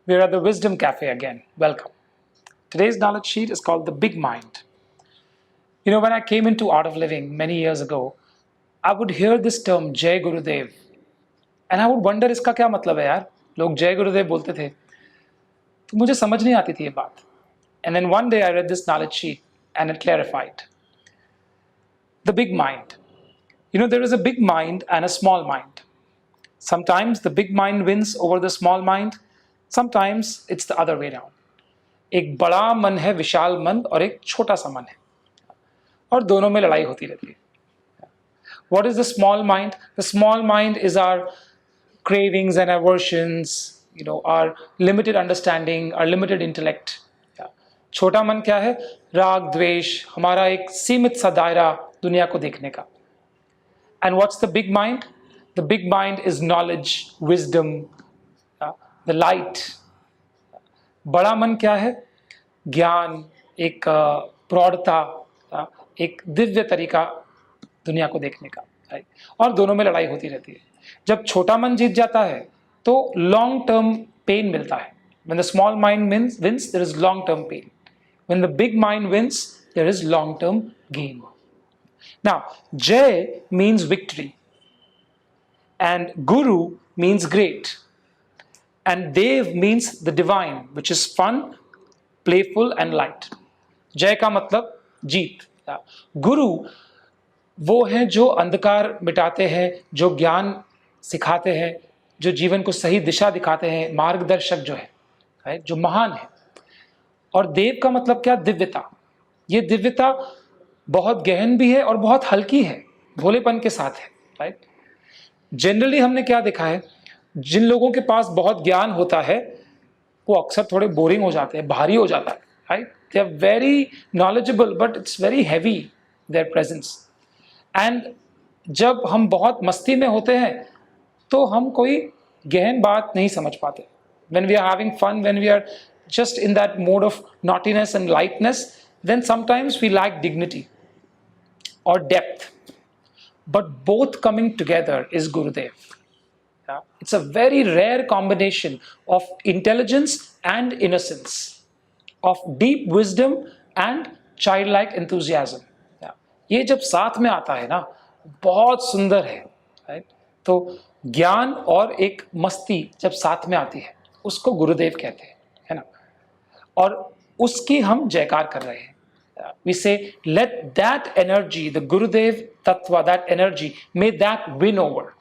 We're at the Wisdom Cafe again. Welcome. Today's knowledge sheet is called The Big Mind. You know, when I came into Art of Living many years ago, I would hear this term Jai Gurudev, and I would wonder इसका क्या मतलब है यार? लोग जय गुरुदेव बोलते थे, तो मुझे समझ नहीं आती थी ये बात. And then one day I read this knowledge sheet and it clarified. The big mind. You know, there is a big mind and a small mind. Sometimes the big mind wins over the small mind. Sometimes it's the other way around. एक बड़ा मन है, विशाल मन, और एक छोटा सा मन है, और दोनों में लड़ाई होती रहती है. What is the small mind? The small mind is our cravings and aversions, our limited understanding, our limited intellect. छोटा मन क्या है? राग, द्वेष, हमारा एक सीमित सा दायरा दुनिया को देखने का. And what's the big mind? The big mind is knowledge, wisdom, the light. बड़ा मन क्या है? ज्ञान, एक प्रौढ़ता, एक दिव्य तरीका दुनिया को देखने का. और दोनों में लड़ाई होती रहती है. जब छोटा मन जीत जाता है तो लॉन्ग टर्म पेन मिलता है. When the small mind wins, there is long term pain. When the big mind wins, there is long term gain. Now, Jai means victory, and Guru means great, and Dev means the divine, which is fun, playful and light. Jai का मतलब जीत. गुरु वो हैं जो अंधकार मिटाते हैं, जो ज्ञान सिखाते हैं, जो जीवन को सही दिशा दिखाते हैं, मार्गदर्शक जो है, जो महान है. और देव का मतलब क्या? दिव्यता. ये दिव्यता बहुत गहन भी है और बहुत हल्की है, भोलेपन के साथ है. राइट. जनरली हमने क्या देखा है, जिन लोगों के पास बहुत ज्ञान होता है वो अक्सर थोड़े बोरिंग हो जाते हैं, भारी हो जाता है. Right. They are very knowledgeable but it's very heavy their presence. And जब हम बहुत मस्ती में होते हैं तो हम कोई गहन बात नहीं समझ पाते. When we are having fun, when we are just in that mode of naughtiness and lightness, then sometimes we lack dignity or depth. But both coming together is Gurudev. Yeah? It's a very rare combination of intelligence and innocence, of deep wisdom and childlike enthusiasm. Yeah? ये जब साथ में आता है ना, बहुत सुंदर है. Right? तो ज्ञान और एक मस्ती जब साथ में आती है उसको गुरुदेव कहते हैं, है ना. और उसकी हम जयकार कर रहे हैं. We say, let that energy, the Gurudev Tattva, that energy, may that win over.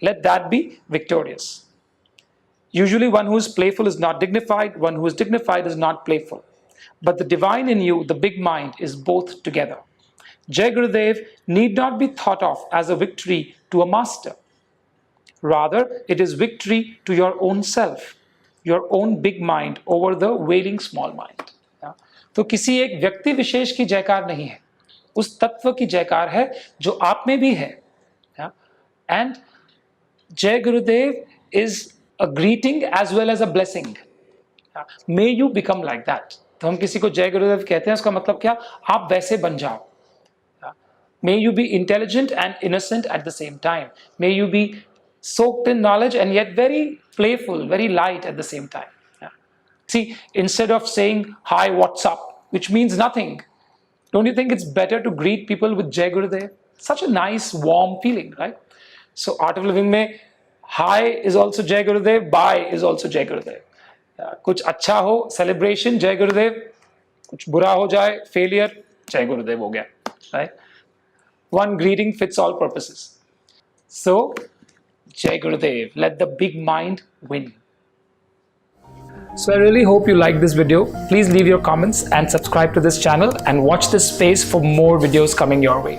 Let that be victorious. Usually one who is playful is not dignified, one who is dignified is not playful. But the divine in you, the big mind, is both together. Jai Gurudev need not be thought of as a victory to a master. Rather, it is victory to your own self, your own big mind over the wailing small mind. तो किसी एक व्यक्ति विशेष की जयकार नहीं है, उस तत्व की जयकार है जो आप में भी है. एंड जय Gurudev is a greeting as well as a blessing. May you become like that. तो हम किसी को जय गुरुदेव कहते हैं, उसका मतलब क्या? आप वैसे बन जाओ. May you be intelligent and innocent at the same time. May you be soaked in knowledge and yet very playful, very light at the same time. Yeah. See, instead of saying, hi, what's up, which means nothing, don't you think it's better to greet people with Jai Gurudev? Such a nice, warm feeling, right? So, Art of Living mein, hi is also Jai Gurudev, bye is also Jai Gurudev. कुछ अच्छा हो, celebration, Jai Gurudev. कुछ बुरा हो जाए, failure, Jai Gurudev हो गया. Right? One greeting fits all purposes. So, Jai Gurudev, let the big mind win. So I really hope you like this video. Please leave your comments and subscribe to this channel and watch this space for more videos coming your way.